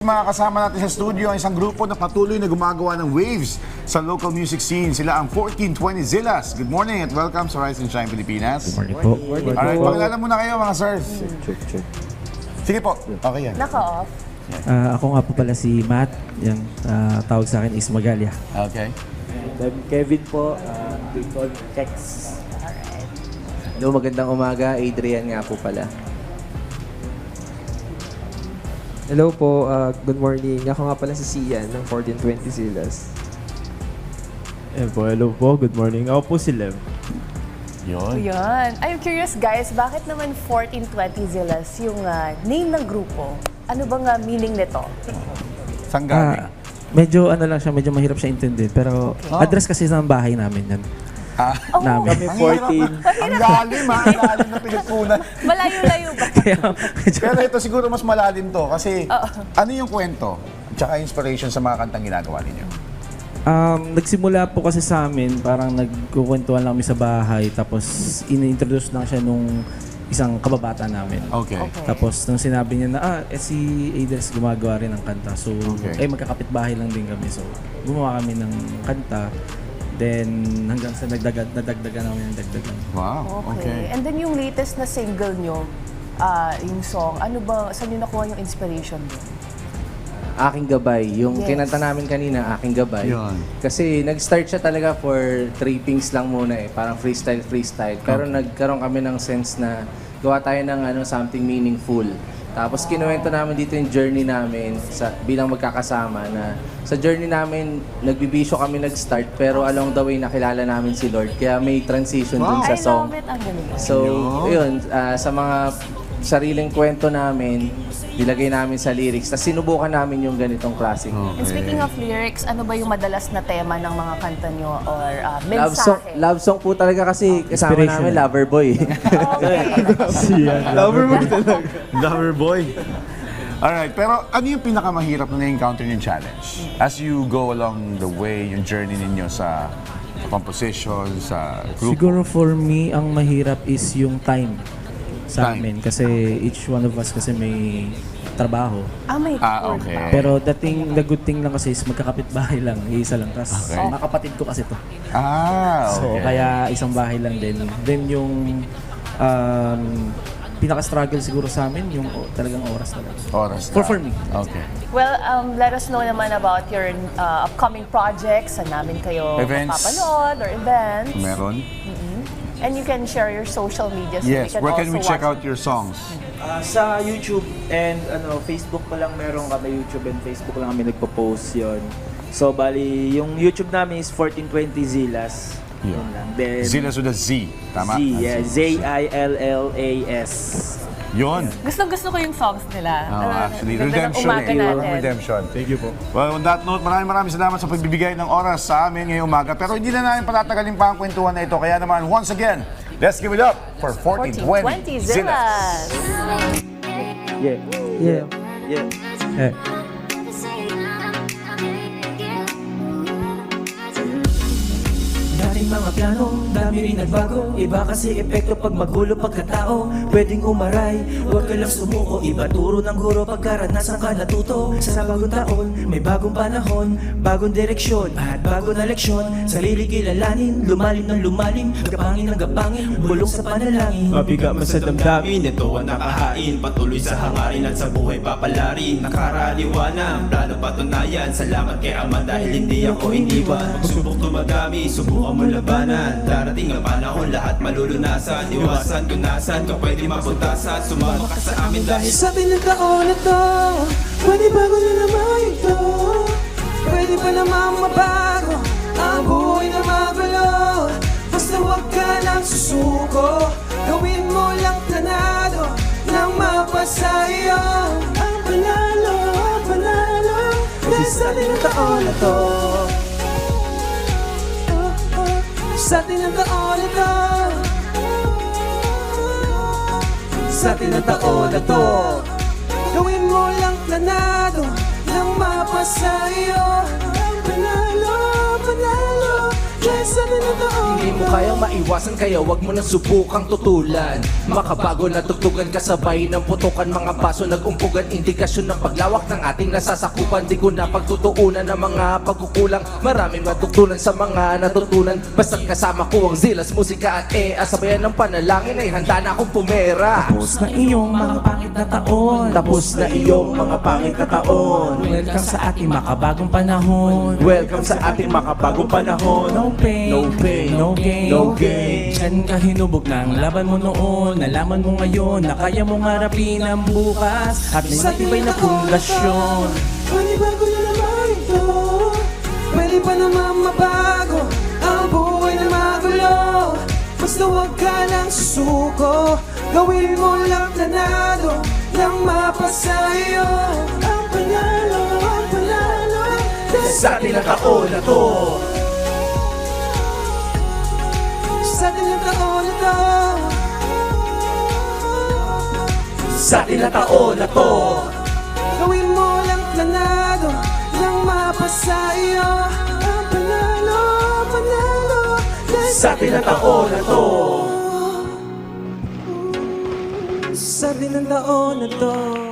Mga kasama natin sa studio ang isang grupo na patuloy na gumagawa ng waves sa local music scene. Sila ang 1420 Zillas. Good morning at welcome sa Rise and Shine Pilipinas. Good morning po. Alright, pakilala muna kayo mga sirs. Sige po, okay yan. Naka-off. Ako nga po pala si Matt. Yan, tawag sa akin is Magalia. Okay. I'm Kevin po, called Kex. Hello, magandang umaga. Adrian nga po pala. Hello po, good morning. Ako nga pala si Sian ng 1420 Zillas. Hello po, good morning. Ako po si Lev. Yun. Yun. I'm curious guys, bakit naman 1420 Zillas yung name ng grupo? Ano bang meaning nito? Saan galing? Medyo ano lang siya, medyo mahirap siya intindihin. Pero address kasi ng bahay namin yan. Namin. Kami 14. Ang lalim ha, ang lalim na pinagkunan. Malayo-layo ba? Kaya medyo, Pero ito siguro mas malalim to kasi ano yung kwento tsaka inspiration sa mga kantang ginagawa ninyo? nagsimula po kasi sa amin, parang nagkukwentuhan lang kami sa bahay. Tapos in-introduce lang siya nung isang kababata namin. Okay. Tapos nung sinabi niya na, si Adels gumagawa rin ng kanta. So, magkakapit bahay lang din kami. So, gumawa kami ng kanta. Then, hanggang sa nadagdagan namin ng dagdagan. Wow, okay. And then yung latest na single nyo, yung song, ano ba, saan nyo nakuha yung inspiration mo? Aking Gabay. Yung Yes. kinanta namin kanina, Aking Gabay. Yun. Kasi nag-start siya talaga for trippings lang muna eh. Parang freestyle. Pero nagkaroon kami ng sense na gawa tayo ng something meaningful. Tapos kinuwento namin dito yung journey namin bilang magkakasama na sa journey namin, nagbibisyo kami nag-start pero along the way nakilala namin si Lord. Kaya may transition dun sa I song. love it. Ang galing. So, yun, sa mga sariling kwento namin, nilagay namin sa lyrics. Tapos sinubukan namin yung ganitong klaseng. And speaking of lyrics, ano ba yung madalas na tema ng mga kanta nyo or mensahe? Love song po talaga kasi kasama Inspirational. namin Loverboy. Lover boy. Alright, pero ano yung pinakamahirap na na-encounter yung challenge? As you go along the way, yung journey ninyo sa composition, sa group. Siguro for me, ang mahirap is yung time sa Time. amin. Kasi each one of us kasi may trabaho. May Okay. Pero the good thing lang kasi is magkakapit bahay lang, isa lang. Tapos mga kapatid ko kasi to. Okay. So kaya isang bahay lang din. Then yung pinaka-struggle siguro sa amin, yung talagang oras talaga. Oras For me. Okay. Well, let us know naman about your upcoming projects. Saan namin kayo Events. mapapanood or events. Meron? And you can share your social media so Yes. we can Where can we also check watch out your songs? Sa YouTube and Facebook pa lang meron kami. YouTube and Facebook lang kami nagpo-post yun. So, bali, yung YouTube namin is 1420 Zillas. Yun. Yun lang. Then, Zillas with a Z. Tama? Z, yeah. Z-I-L-L-A-S. Yun. Gusto ko yung songs nila. Actually, Ganda ng redemption umaga natin. Redemption. Thank you po. Well, on that note, maraming salamat sa pagbibigay ng oras sa amin ngayong umaga. Pero hindi na namin patatagalin pa ang kwentuhan na ito. Kaya naman, once again, let's give it up for 1420 1420 Zillas. Zillas. Yeah. Eh, Dating mga plano, dami rin nagbago. Iba kasi epekto pag magulo pagkatao. Pwedeng umaray, huwag ka lang sumuko. Iba turo ng guro pagkaranasan ka natuto. Sa bagong taon, may bagong panahon, bagong direksyon at bago na leksyon. Sarili kilalanin, lumalim ng lumalim, gapangin ng gapangin, bulong sa panalangin. Mabigat man sa damdamin, Ito ang nakahain, patuloy sa hangarin at sa buhay papalarin. Nakaraliwanag, plano patunayan. Salamat kay Ama dahil hindi ako iniwan. Magsubok tumadami, subukan mo labanan. Darating ang panahon, lahat malulunasan. Iwasan kung nasan ka pwede mabutasan. Sumama ka sa amin dahil Sa atin ng taon na to, pwede bago na naman ito. Pwede pa namang mabago ang buhay na magulo. Basta huwag ka lang susuko, gawin mo lang planado nang mapasa iyo. Ang panalo, dahil sa atin ng taon na to. Sa atin ang taon na to. Sa atin ang taon na to. Gawin mo lang planado nang mapasa iyo. Panalo, dahil sa atin na taon. Hindi mo kayang maiwasan kaya wag mo nang subukang tutulan. Makabago na tugtugan kasabay ng putukan. Mga baso nag-umpugan, indikasyon ng paglawak ng ating nasasakupan. Di ko na pagtutuunan ng mga pagkukulang. Maraming matutunan sa mga natutunan. Basta't kasama ko ang Zilas, musika at sabayan ng panalangin ay handa na akong pumera. Tapos na iyong mga pangit na taon. Tapos na iyong mga pangit na taon. Welcome sa ating makabagong panahon. Welcome sa ating makabagong panahon. No pain, No pain, no gain, no gain. Diyan ka hinubog ng laban mo noon. Nalaman mo ngayon na kaya mong harapin ang bukas. At may matibay na pundasyon. Panibago na naman ito. Pwede pa naman mabago ang buhay na magulo. Basta huwag ka lang susuko. Gawin mo lang planado nang mapasa iyo. Ang panalo, ang panalo. Sa atin ang taon na to. Sa atin ang taon na to. Sa atin ang taon na to. Gawin mo lang planado nang mapasa iyo. Ang panalo, panalo. Sa atin ang taon na to. Sa atin ang taon na to.